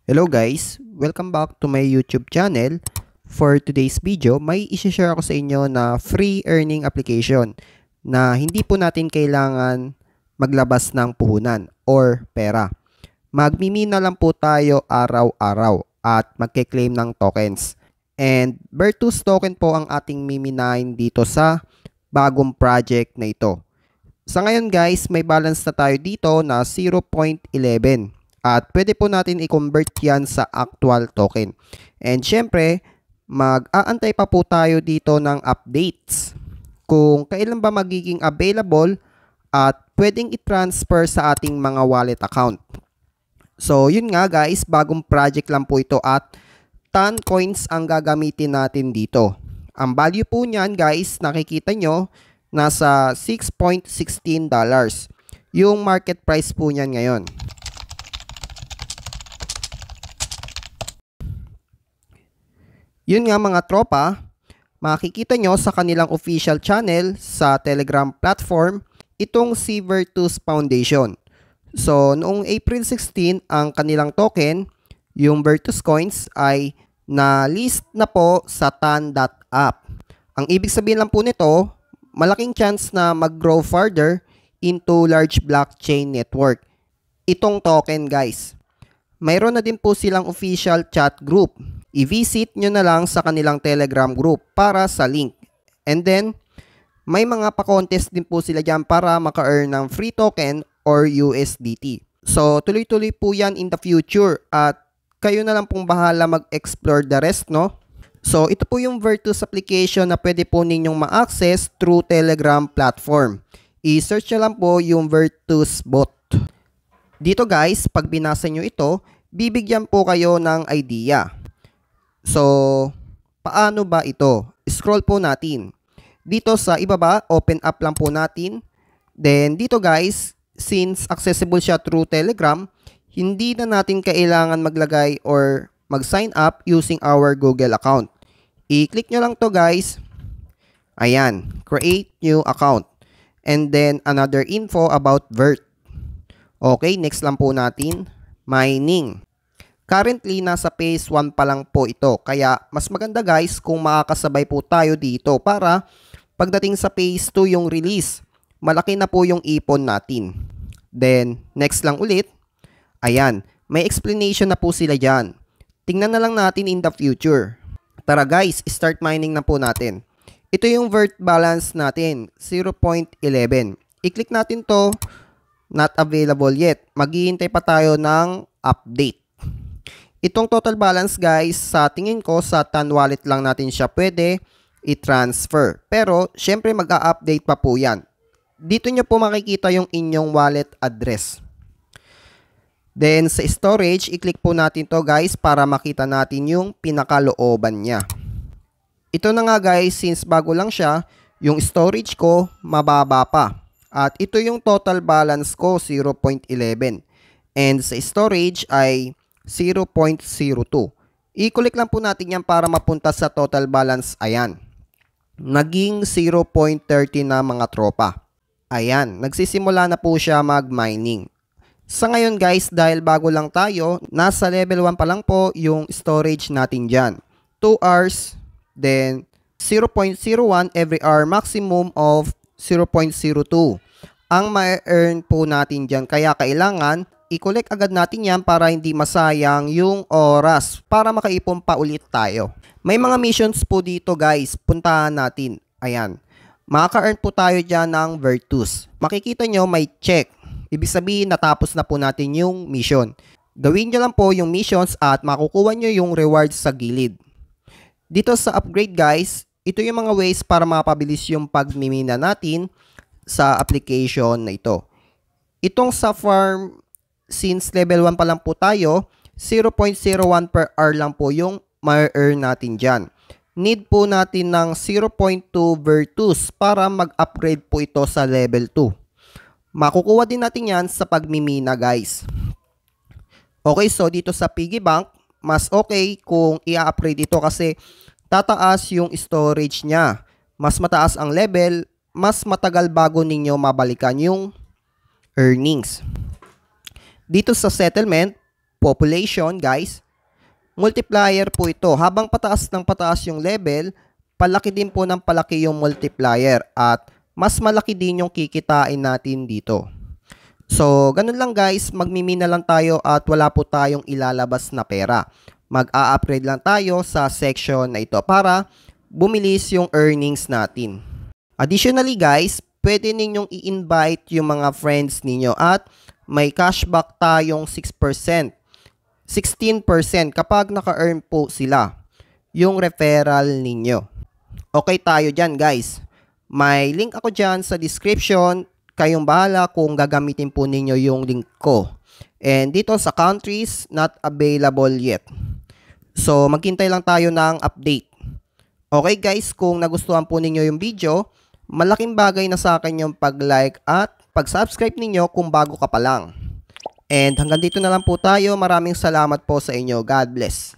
Hello guys! Welcome back to my YouTube channel. For today's video, may isi-share ako sa inyo na free earning application na hindi po natin kailangan maglabas ng puhunan or pera. Magmimina lang po tayo araw-araw at magke-claim ng tokens. And Virtus token po ang ating miminahin dito sa bagong project na ito. Sa ngayon guys, may balance na tayo dito na 0.11. At pwede po natin i-convert yan sa actual token. And syempre, mag-aantay pa po tayo dito ng updates kung kailan ba magiging available at pwedeng i-transfer sa ating mga wallet account. So yun nga guys, bagong project lang po ito at TON coins ang gagamitin natin dito. Ang value po niyan guys, nakikita nyo, nasa $6.16. Yung market price po niyan ngayon. Yun nga mga tropa, makikita nyo sa kanilang official channel sa Telegram platform itong si Virtus Foundation. So noong April 16 ang kanilang token, yung Virtus Coins ay na-list na po sa TON.app. Ang ibig sabihin lang po nito, malaking chance na mag-grow further into large blockchain network. Itong token guys. Mayroon na din po silang official chat group. I-visit nyo na lang sa kanilang Telegram group para sa link. And then, may mga pa-contest din po sila dyan para maka-earn ng free token or USDT. So, tuloy-tuloy po yan in the future at kayo na lang pong bahala mag-explore the rest, no? So, ito po yung Virtus application na pwede po ninyong ma-access through Telegram platform. I-search nyo lang po yung Virtus bot. Dito guys, pag binasa nyo ito, bibigyan po kayo ng idea. So, paano ba ito? Scroll po natin. Dito sa ibaba, open up lang po natin. Then, dito guys, since accessible siya through Telegram, hindi na natin kailangan maglagay or mag-sign up using our Google account. I-click nyo lang to guys. Ayan, create new account. And then, another info about Virt. Okay, next lang po natin, mining. Currently, nasa phase 1 pa lang po ito. Kaya, mas maganda guys kung makakasabay po tayo dito para pagdating sa phase 2 yung release, malaki na po yung ipon natin. Then, next lang ulit. Ayan, may explanation na po sila dyan. Tingnan na lang natin in the future. Tara guys, start mining na po natin. Ito yung Virt balance natin, 0.11. I-click natin to, not available yet. Maghihintay pa tayo ng update. Itong total balance guys, sa tingin ko sa TON wallet lang natin siya pwede i-transfer. Pero syempre mag-a-update pa po yan. Dito nyo po makikita yung inyong wallet address. Then sa storage, i-click po natin to guys para makita natin yung pinakalooban niya. Ito na nga guys, since bago lang siya, yung storage ko mababa pa. At ito yung total balance ko, 0.11. And sa storage ay 0.02. I-click lang po natin yan para mapunta sa total balance. Ayan. Naging 0.30 na mga tropa. Ayan. Nagsisimula na po siya mag-mining. Sa ngayon guys, dahil bago lang tayo, nasa level 1 pa lang po yung storage natin dyan. 2 hours, then 0.01 every hour, maximum of 0.02. Ang ma-earn po natin dyan. Kaya kailangan i-collect agad natin yan para hindi masayang yung oras para makaipon pa ulit tayo. May mga missions po dito guys, puntahan natin. Ayan, makaka-earn po tayo dyan ng Virtus. Makikita nyo may check. Ibig sabihin natapos na po natin yung mission. Gawin nyo lang po yung missions at makukuha nyo yung rewards sa gilid. Dito sa upgrade guys, ito yung mga ways para mapabilis yung pagmimina natin sa application na ito. Itong sa farm, since level 1 pa lang po tayo, 0.01 per hour lang po yung ma-earn natin dyan. Need po natin ng 0.2 Virtus para mag-upgrade po ito sa level 2. Makukuha din natin yan sa pagmimina guys. Okay, so dito sa piggy bank, mas okay kung i-upgrade ito kasi tataas yung storage niya. Mas mataas ang level, mas matagal bago ninyo mabalikan yung earnings. Dito sa settlement, population guys, multiplier po ito. Habang pataas ng pataas yung level, palaki din po ng palaki yung multiplier at mas malaki din yung kikitain natin dito. So, ganun lang guys, magmimina lang tayo at wala po tayong ilalabas na pera. Mag-a-upgrade lang tayo sa section na ito para bumilis yung earnings natin. Additionally guys, pwede ninyong i-invite yung mga friends ninyo at may cashback tayong 6%. 16% kapag naka-earn po sila yung referral ninyo. Okay tayo dyan guys. May link ako dyan sa description. Kayong bahala kung gagamitin po ninyo yung link ko. And dito sa countries, not available yet. So maghintay lang tayo ng update. Okay guys, kung nagustuhan po ninyo yung video, malaking bagay na sa akin yung pag-like at pag-subscribe ninyo kung bago ka pa lang. And hanggang dito na lang po tayo. Maraming salamat po sa inyo. God bless.